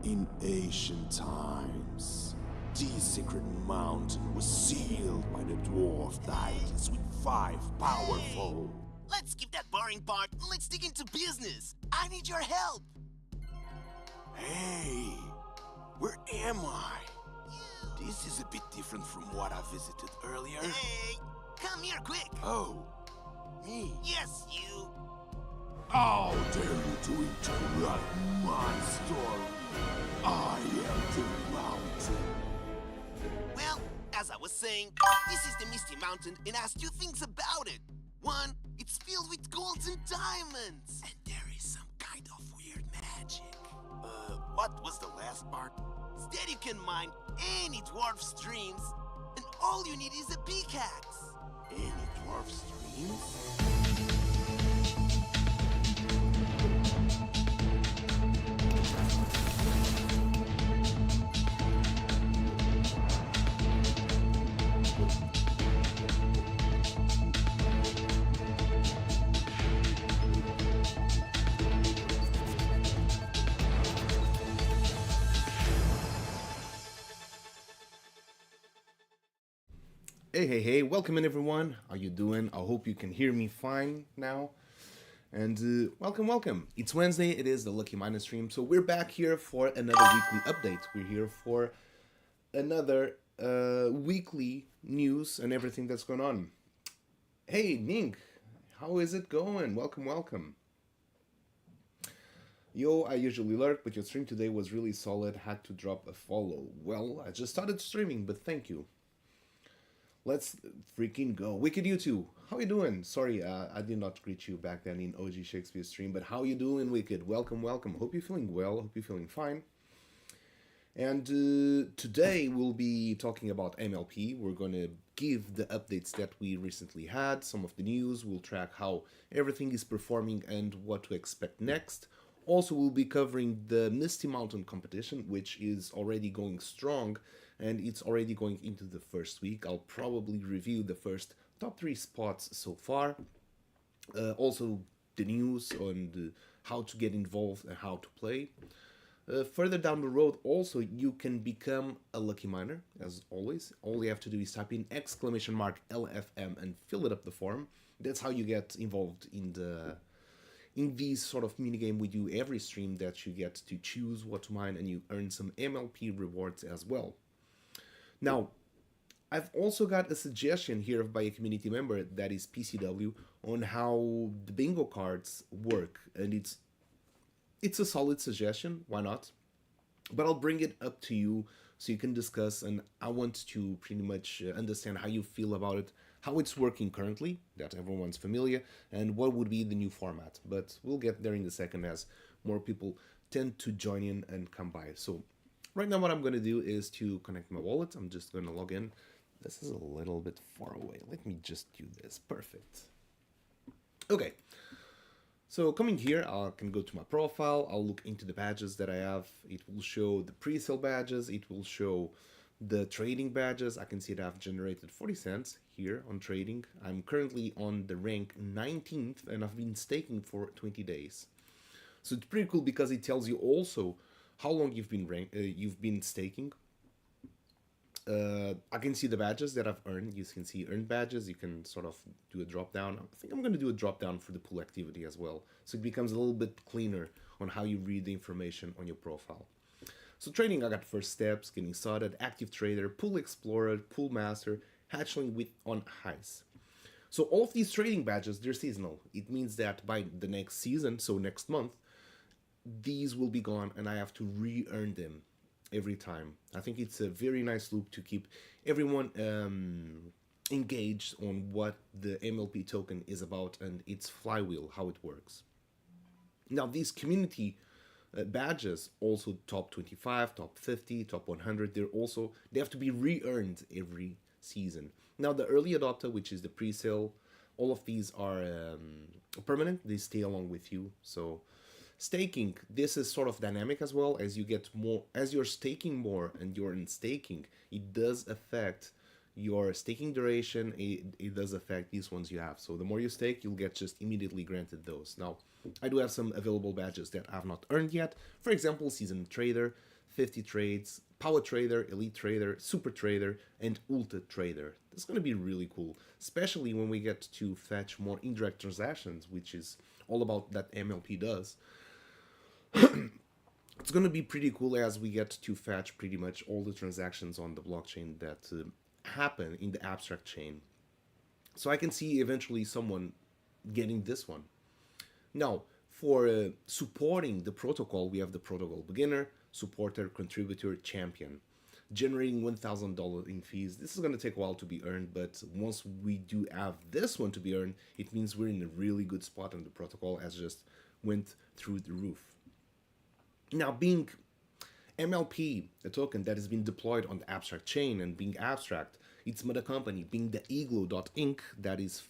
In ancient times, the sacred mountain was sealed by the dwarf deities with 5 powerful. Let's skip that boring part and let's dig into business. I need your help. Hey, where am I? This is a bit different from what I visited earlier. Hey, come here quick. Oh, me? Yes, you. How dare you to interrupt my story? I am the mountain. Well, as I was saying, this is the Misty Mountain and has two things about it. One, it's filled with golds and diamonds. And there is some kind of weird magic. What was the last part? Instead, you can mine any dwarf streams, and all you need is a pickaxe. Any dwarf streams? Hey, welcome in everyone. How you doing? I hope you can hear me fine now. And welcome. It's Wednesday, it is the Lucky Miner stream. So we're back here for another weekly update. We're here for another weekly news and everything that's going on. Hey, Ning, how is it going? Welcome. Yo, I usually lurk, but your stream today was really solid. Had to drop a follow. Well, I just started streaming, but thank you. Let's freaking go. Wicked you too. How you doing? Sorry, I did not greet you back then in OG Shakespeare stream, but how you doing, Wicked? Welcome. Hope you're feeling well. Hope you're feeling fine. And today we'll be talking about MLP. We're going to give the updates that we recently had, some of the news. We'll track how everything is performing and what to expect next. Also, we'll be covering the Misty Mountain competition, which is already going strong, and it's already going into the first week. I'll probably review the first top 3 spots so far. Also, the news on how to get involved and how to play. Further down the road, also, you can become a Lucky Miner, as always. All you have to do is type in !LFM and fill it up the form. That's how you get involved in these sort of minigame we do every stream, that you get to choose what to mine and you earn some MLP rewards as well. Now, I've also got a suggestion here by a community member, that is PCW, on how the bingo cards work, and it's a solid suggestion, why not? But I'll bring it up to you so you can discuss, and I want to pretty much understand how you feel about it, how it's working currently, that everyone's familiar, and what would be the new format. But we'll get there in a second as more people tend to join in and come by. So right now what I'm going to do is to connect my wallet. I'm just going to log in. This is a little bit far away. Let me just do this. Perfect. Okay. So coming here, I can go to my profile. I'll look into the badges that I have. It will show the pre-sale badges. It will show the trading badges. I can see that I've generated 40 cents here on trading. I'm currently on the rank 19th, and I've been staking for 20 days. So it's pretty cool because it tells you also how long you've been staking. I can see the badges that I've earned. You can see earned badges. You can sort of do a drop down. I think I'm going to do a drop down for the pool activity as well, so it becomes a little bit cleaner on how you read the information on your profile. So trading, I got first steps, getting started, active trader, pool explorer, pool master, hatchling with on highs. So all of these trading badges, they're seasonal. It means that by the next season, so next month, these will be gone and I have to re-earn them every time. I think it's a very nice loop to keep everyone engaged on what the MLP token is about and its flywheel, how it works. Now these community badges, also top 25, top 50, top 100, they have to be re-earned every season. Now the early adopter, which is the pre-sale, all of these are permanent. They stay along with you. So staking, this is sort of dynamic as well. As you get more, as you're staking more and you're in staking, it does affect your staking duration. It does affect these ones you have. So the more you stake, you'll get just immediately granted those. Now, I do have some available badges that I've not earned yet. For example, Seasoned Trader, 50 trades, Power Trader, Elite Trader, Super Trader, and Ultra Trader. That's going to be really cool, especially when we get to fetch more indirect transactions, which is all about that MLP does. It's going to be pretty cool as we get to fetch pretty much all the transactions on the blockchain that happen in the abstract chain. So I can see eventually someone getting this one. Now, for supporting the protocol, we have the protocol beginner, supporter, contributor, champion, generating $1,000 in fees. This is going to take a while to be earned, but once we do have this one to be earned, it means we're in a really good spot on the protocol, as just went through the roof. Now, being MLP, a token that has been deployed on the abstract chain and being abstract, its mother company being the Igloo.inc that is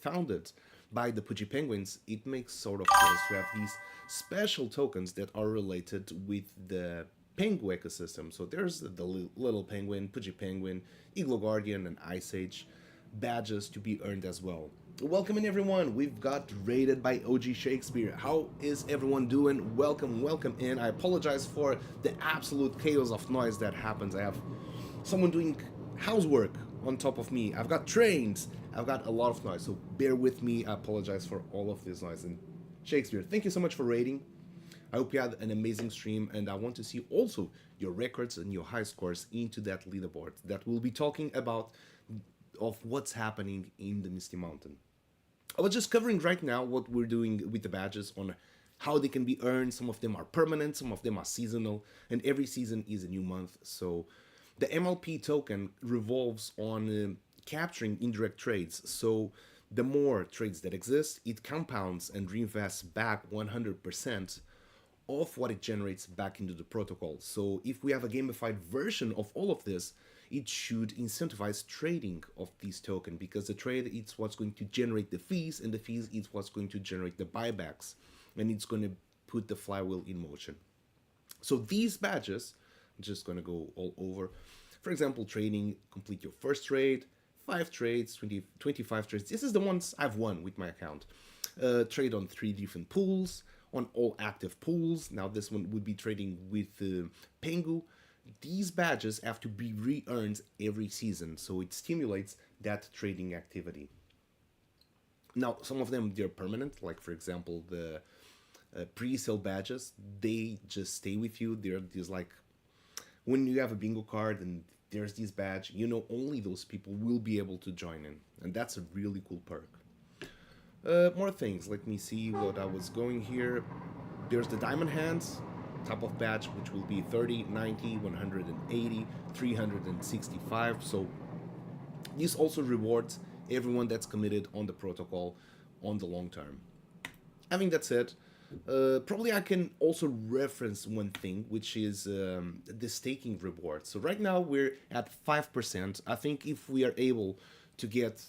founded by the Pudgy Penguins, it makes sort of sense to have these special tokens that are related with the Pengu ecosystem. So there's the Little Penguin, Pudgy Penguin, Igloo Guardian, and Ice Age badges to be earned as well. Welcome in everyone, we've got rated by OG Shakespeare. How is everyone doing? Welcome in. I apologize for the absolute chaos of noise that happens. I have someone doing housework on top of me. I've got trains. I've got a lot of noise, so bear with me. I apologize for all of this noise. And Shakespeare, thank you so much for rating. I hope you had an amazing stream, and I want to see also your records and your high scores into that leaderboard that we'll be talking about of what's happening in the Misty Mountain. I was just covering right now what we're doing with the badges on how they can be earned. Some of them are permanent, some of them are seasonal, and every season is a new month. So the MLP token revolves on capturing indirect trades. So the more trades that exist, it compounds and reinvests back 100% of what it generates back into the protocol. So if we have a gamified version of all of this, it should incentivize trading of these tokens, because the trade is what's going to generate the fees, and the fees is what's going to generate the buybacks, and it's going to put the flywheel in motion. So these badges, I'm just going to go all over. For example, trading, complete your first trade, 5 trades, 25 trades. This is the ones I've won with my account. Trade on 3 different pools, on all active pools. Now this one would be trading with Pengu. These badges have to be re-earned every season, so it stimulates that trading activity. Now, some of them, they're permanent, like for example, the pre-sale badges, they just stay with you. They're just like, when you have a bingo card and there's this badge, you know only those people will be able to join in, and that's a really cool perk. More things, let me see what I was going here. There's the Diamond Hands type of badge, which will be 30, 90, 180, 365. So this also rewards everyone that's committed on the protocol on the long term. Having that said, probably I can also reference one thing, which is the staking reward. So right now we're at 5%. I think if we are able to get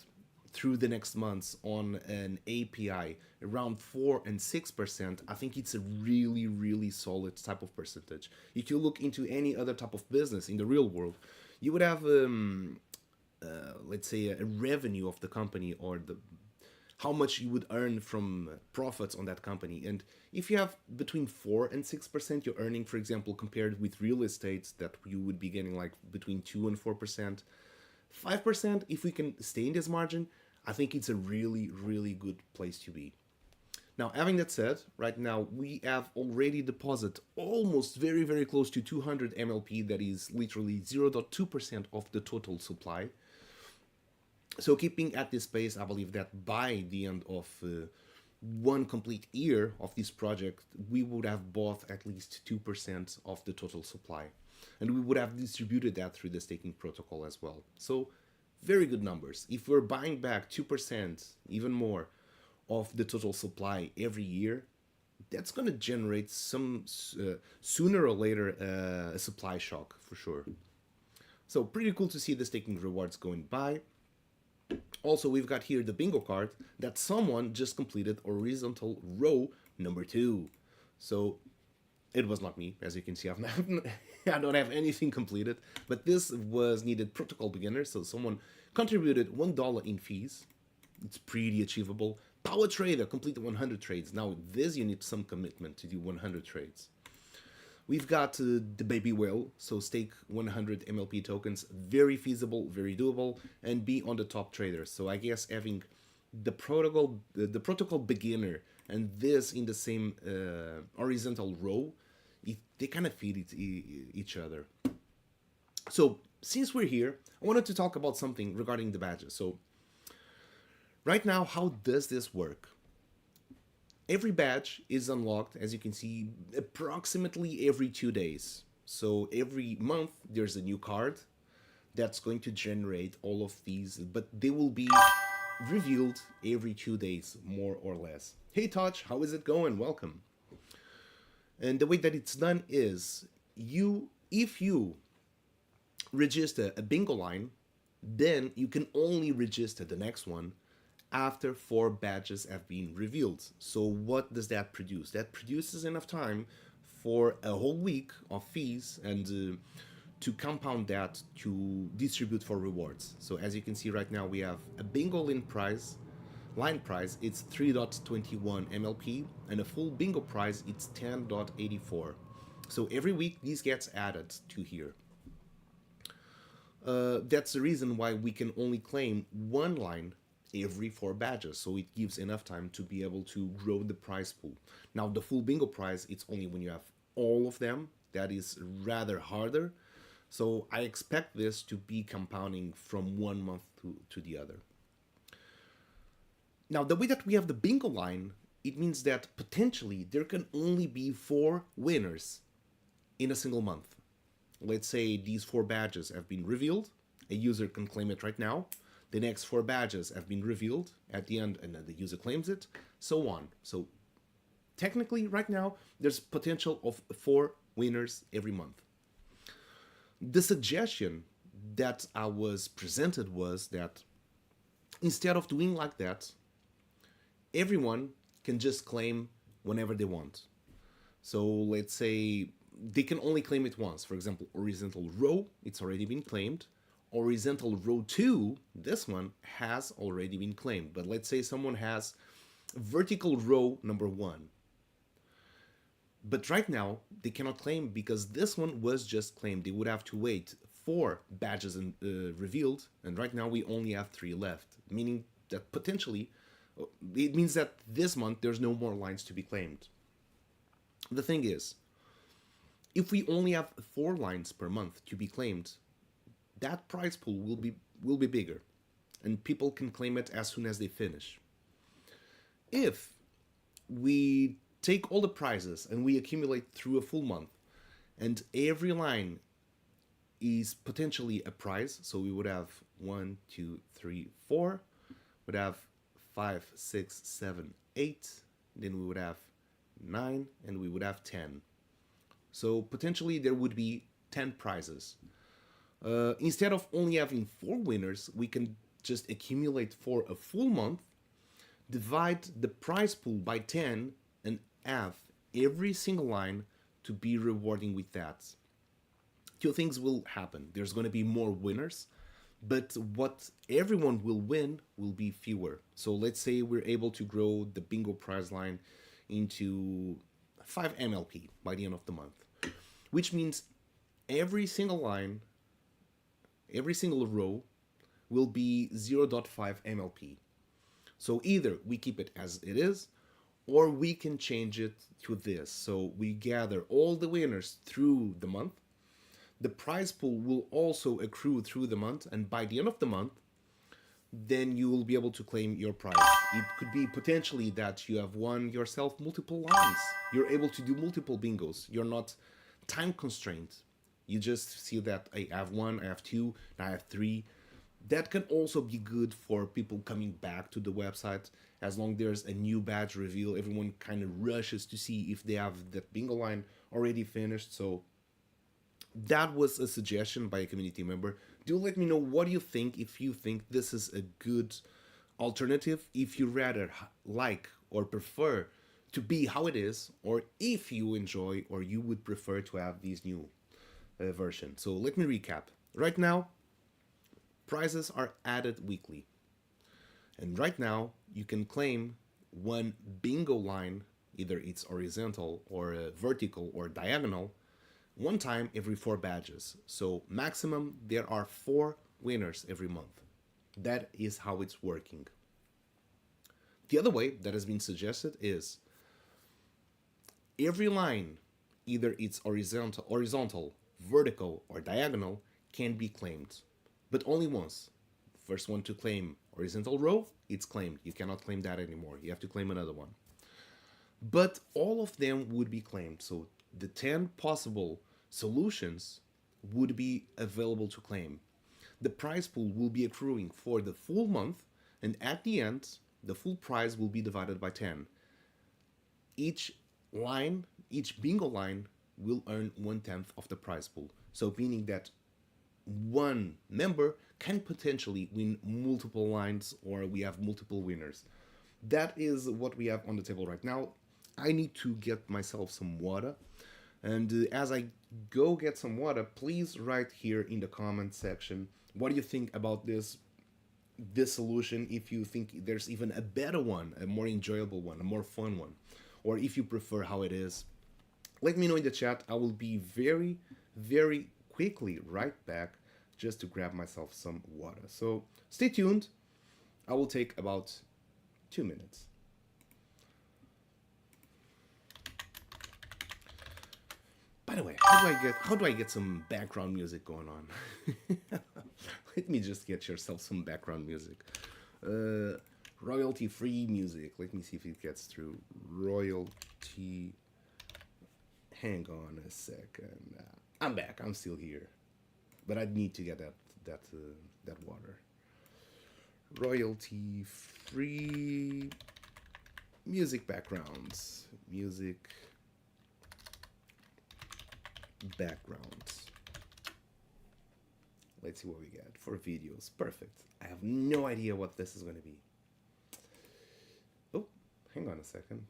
through the next months on an API around 4 and 6%, I think it's a really, really solid type of percentage. If you look into any other type of business in the real world, you would have, let's say, a revenue of the company, or the how much you would earn from profits on that company. And if you have between 4 and 6% you're earning, for example, compared with real estate that you would be getting like between 2 and 4%, 5%, if we can stay in this margin, I think it's a really, really good place to be. Now, having that said, right now we have already deposited almost very, very close to 200 MLP, that is literally 0.2% of the total supply. So keeping at this pace, I believe that by the end of one complete year of this project, we would have bought at least 2% of the total supply. And we would have distributed that through the staking protocol as well. So very good numbers. If we're buying back 2%, even more, of the total supply every year, that's going to generate some, sooner or later, a supply shock for sure. So pretty cool to see the staking rewards going by. Also, we've got here the bingo card that someone just completed horizontal row number 2. So it was not me, as you can see. I don't have anything completed, but this was needed protocol beginner, so someone contributed $1 in fees. It's pretty achievable. Power trader completed 100 trades. Now this you need some commitment to do 100 trades. We've got the baby whale, so stake 100 MLP tokens, very feasible, very doable, and be on the top traders. So I guess having the protocol beginner and this in the same horizontal row, they kind of feed each other. So since we're here, I wanted to talk about something regarding the badges. So right now, how does this work? Every badge is unlocked, as you can see, approximately every 2 days. So every month there's a new card that's going to generate all of these, but they will be revealed every 2 days, more or less. Hey Touch, how is it going? Welcome. And the way that it's done is, if you register a bingo line, then you can only register the next one after 4 badges have been revealed. So what does that produce? That produces enough time for a whole week of fees and to compound that to distribute for rewards. So as you can see right now, we have a bingo line prize, it's 3.21 MLP, and a full bingo prize, it's 10.84. So every week these gets added to here. That's the reason why we can only claim one line every 4 badges, so it gives enough time to be able to grow the prize pool. Now the full bingo prize, it's only when you have all of them. That is rather harder, so I expect this to be compounding from one month to the other. Now the way that we have the bingo line, it means that potentially there can only be 4 winners in a single month. Let's say these 4 badges have been revealed, a user can claim it right now. The next 4 badges have been revealed at the end, and then the user claims it, so on. So technically, right now, there's potential of 4 winners every month. The suggestion that I was presented was that instead of doing like that, everyone can just claim whenever they want. So let's say they can only claim it once. For example, horizontal row, it's already been claimed. Horizontal row 2, this one has already been claimed. But let's say someone has vertical row number 1. But right now, they cannot claim because this one was just claimed. They would have to wait 4 badges revealed, and right now we only have 3 left. Meaning that potentially, it means that this month there's no more lines to be claimed. The thing is, if we only have 4 lines per month to be claimed, that prize pool will be bigger, and people can claim it as soon as they finish. If we take all the prizes and we accumulate through a full month, and every line is potentially a prize, so we would have 1, 2, 3, 4, would have 5, 6, 7, 8, then we would have 9, and we would have 10. So potentially there would be 10 prizes. Instead of only having 4 winners, we can just accumulate for a full month, divide the prize pool by 10, and have every single line to be rewarding with that. 2 things will happen. There's going to be more winners, but what everyone will win will be fewer. So let's say we're able to grow the bingo prize line into 5 MLP by the end of the month, which means every single line, every single row will be 0.5 MLP. So either we keep it as it is, or we can change it to this. So we gather all the winners through the month. The prize pool will also accrue through the month, and by the end of the month, then you will be able to claim your prize. It could be potentially that you have won yourself multiple lines. You're able to do multiple bingos. You're not time constrained. You just see that I have 1, I have 2, I have 3. That can also be good for people coming back to the website. As long as there's a new badge reveal, everyone kind of rushes to see if they have that bingo line already finished. So that was a suggestion by a community member. Do let me know what you think, if you think this is a good alternative, if you rather like or prefer to be how it is, or if you enjoy or you would prefer to have these new version. So let me recap. Right now, prizes are added weekly. And right now, you can claim 1 bingo line, either it's horizontal or vertical or diagonal, one time every 4 badges. So maximum there are 4 winners every month. That is how it's working. The other way that has been suggested is every line, either it's horizontal, vertical, or diagonal, can be claimed, but only once. First one to claim horizontal row, it's claimed. You cannot claim that anymore. You have to claim another one. But all of them would be claimed. So the 10 possible solutions would be available to claim. The prize pool will be accruing for the full month, and at the end, the full prize will be divided by 10. Each bingo line will earn 1/10 of the prize pool. So meaning that one member can potentially win multiple lines, or we have multiple winners. That is what we have on the table right now. I need to get myself some water. And as I go get some water, please write here in the comment section what do you think about this solution, if you think there's even a better one, a more enjoyable one, a more fun one, or if you prefer how it is. Let me know in the chat. I will be very, very quickly right back just to grab myself some water. So stay tuned. I will take about 2 minutes. By the way, how do I get some background music going on? Let me just get yourself some background music. Royalty-free music. Let me see if it gets through. Royalty. Hang on a second. I'm back. I'm still here, but I need to get that water. Royalty-free music backgrounds. Music backgrounds. Let's see what we get for videos. Perfect. I have no idea what this is going to be. Oh, hang on a second.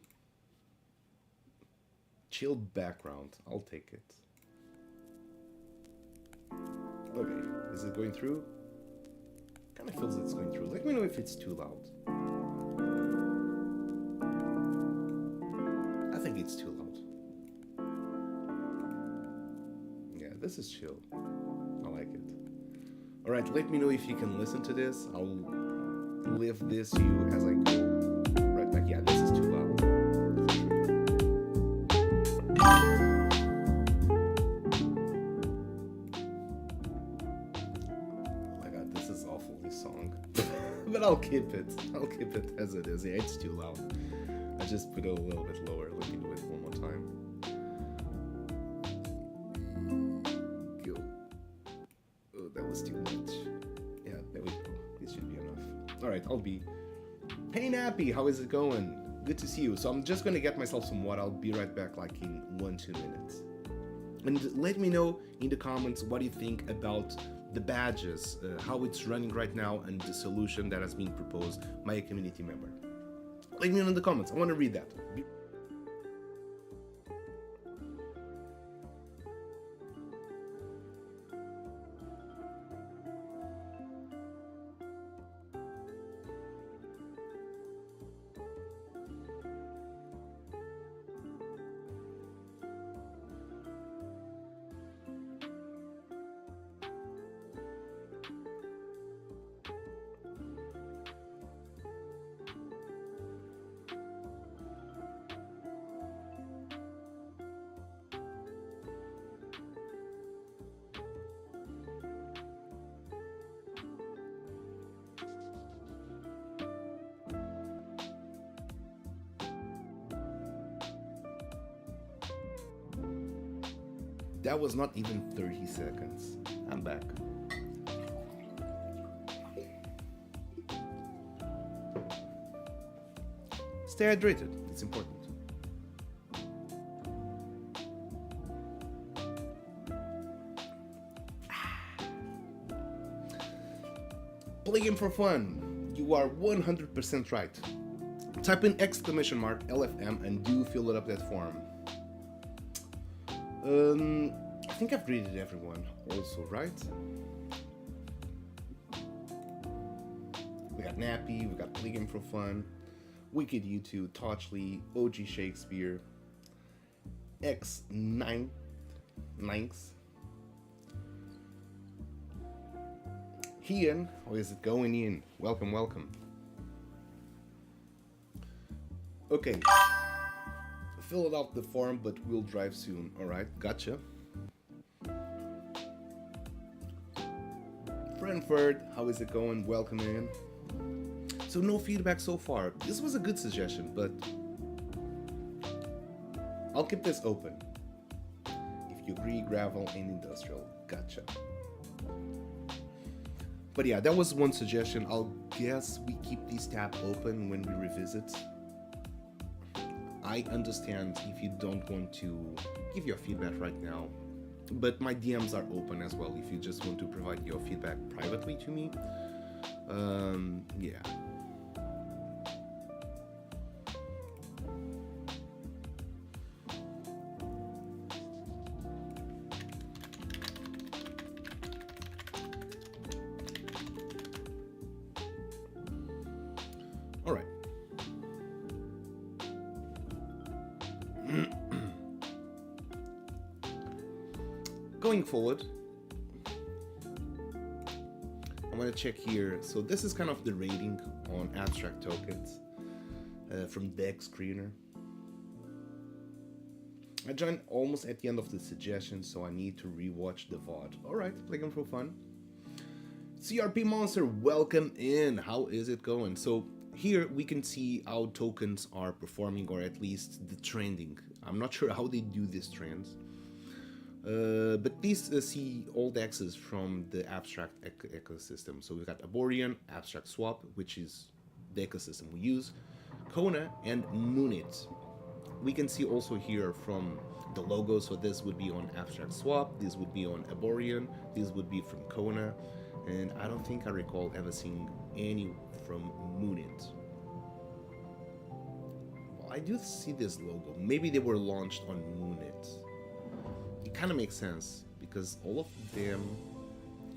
Chill background. I'll take it. Okay, is it going through? Kind of feels it's going through. Let me know if it's too loud. I think it's too loud. Yeah, this is chill. I like it. Alright, let me know if you can listen to this. I'll live this to you as I go. Right back. Yeah, this is too loud. Oh my god, this is awful, this song. But I'll keep it. I'll keep it as it is. Yeah, it's too loud. I just put it a little bit lower. Let me do it one more time. That was too much. Yeah, there we go. This should be enough. Alright, I'll be... Hey Nappy, how is it going? Good to see you. So I'm just gonna get myself some water. I'll be right back like in 1-2 minutes. And let me know in the comments what you think about the badges, how it's running right now, and the solution that has been proposed by a community member. Let me know in the comments. I want to read that. That was not even 30 seconds. I'm back. Stay hydrated. It's important. Play game for fun. You are 100% right. Type in !LFM and do fill it up that form. I think I've greeted everyone also, right? We got Nappy, we got Play Game for Fun, Wicked U2, Touchley, OG Shakespeare, X9, Nice. Ian, how is it going, Ian? Welcome, welcome. Okay. Filled out the form, but we'll drive soon. Alright, gotcha. Frankfurt, how is it going? Welcome in. So no feedback so far. This was a good suggestion, but I'll keep this open. If you agree, gravel and industrial. Gotcha. But yeah, that was one suggestion. I'll guess we keep this tab open when we revisit. I understand if you don't want to give your feedback right now, but my DMs are open as well if you just want to provide your feedback privately to me. Yeah. All right. Going forward, I'm gonna check here. So this is kind of the rating on abstract tokens from Deck Screener. I joined almost at the end of the suggestion, so I need to rewatch the VOD. Alright, playing for fun. CRP Monster, welcome in. How is it going? So here we can see how tokens are performing, or at least the trending. I'm not sure how they do these trends. But these see all the X's from the abstract ecosystem. So we've got Aborian, Abstract Swap, which is the ecosystem we use, Kona, and Moonit. We can see also here from the logo, so this would be on Abstract Swap, this would be on Aborian, this would be from Kona, and I don't think I recall ever seeing any from Moonit. Well, I do see this logo. Maybe they were launched on Moonit. It kind of makes sense because all of them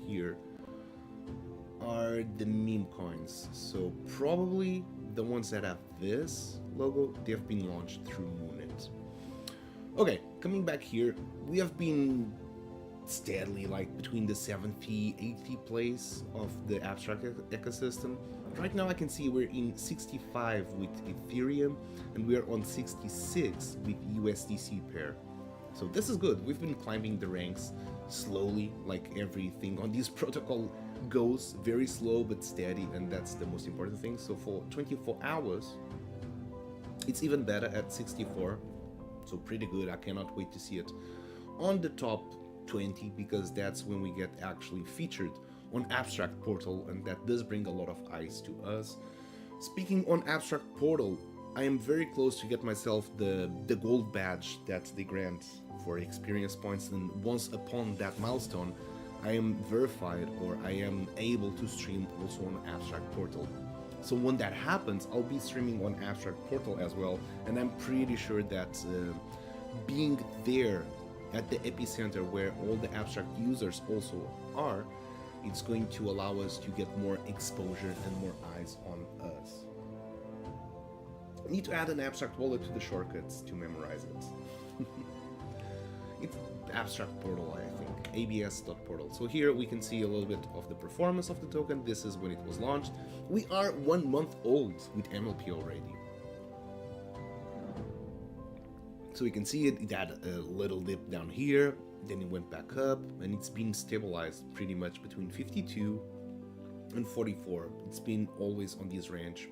here are the meme coins. So probably the ones that have this logo, they've been launched through Moonit. Okay, coming back here, we have been steadily like between the 70, 80 place of the abstract ecosystem. Right now I can see we're in 65 with Ethereum and we're on 66 with USDC pair. So this is good. We've been climbing the ranks slowly, like everything on this protocol goes, very slow but steady, and that's the most important thing. So for 24 hours, it's even better at 64. So pretty good. I cannot wait to see it on the top 20 because that's when we get actually featured on Abstract Portal, and that does bring a lot of eyes to us. Speaking on Abstract Portal, I am very close to get myself the gold badge that they grant for experience points, and once upon that milestone I am verified, or I am able to stream also on Abstract Portal. So when that happens, I'll be streaming on Abstract Portal as well, and I'm pretty sure that being there at the epicenter where all the abstract users also are, it's going to allow us to get more exposure and more eyes on us. I need to add an abstract wallet to the shortcuts to memorize it. It's Abstract Portal, I think, abs.portal. So here we can see a little bit of the performance of the token. This is when it was launched. We are 1 month old with MLP already. So we can see it had a little dip down here, then it went back up, and it's been stabilized pretty much between 52 and 44. It's been always on this range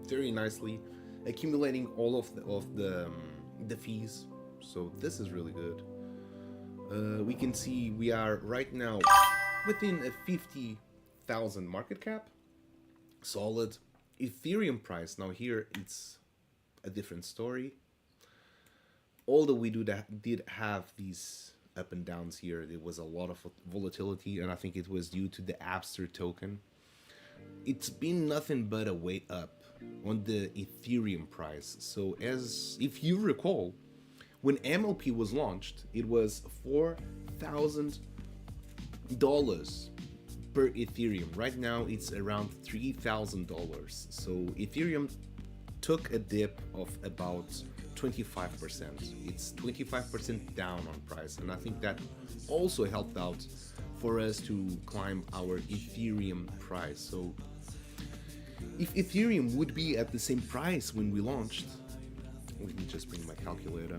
very nicely, accumulating all of the fees. So this is really good. We can see we are right now within a 50,000 market cap. Solid. Ethereum price, now here it's a different story. Although we did have these up and downs here, there was a lot of volatility, and I think it was due to the Abster token. It's been nothing but a way up on the Ethereum price. So as if you recall, when MLP was launched, it was $4,000 per Ethereum. Right now it's around $3,000. So Ethereum took a dip of about 25%. It's 25% down on price, and I think that also helped out for us to climb our Ethereum price. So if Ethereum would be at the same price when we launched, let me just bring my calculator,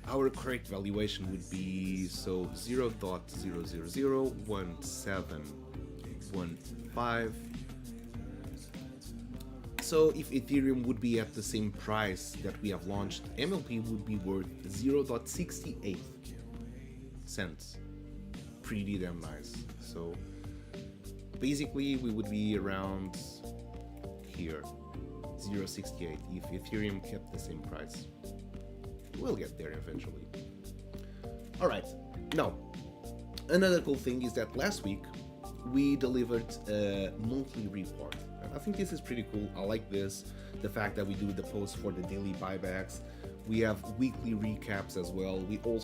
our correct valuation would be so 0.0001715. So if Ethereum would be at the same price that we have launched, MLP would be worth 0.68 cents. Pretty damn nice. So basically we would be around here, 0.68, if Ethereum kept the same price. We'll get there eventually. Alright, now, another cool thing is that last week we delivered a monthly report. And I think this is pretty cool. I like this, the fact that we do the post for the daily buybacks. We have weekly recaps as well. We also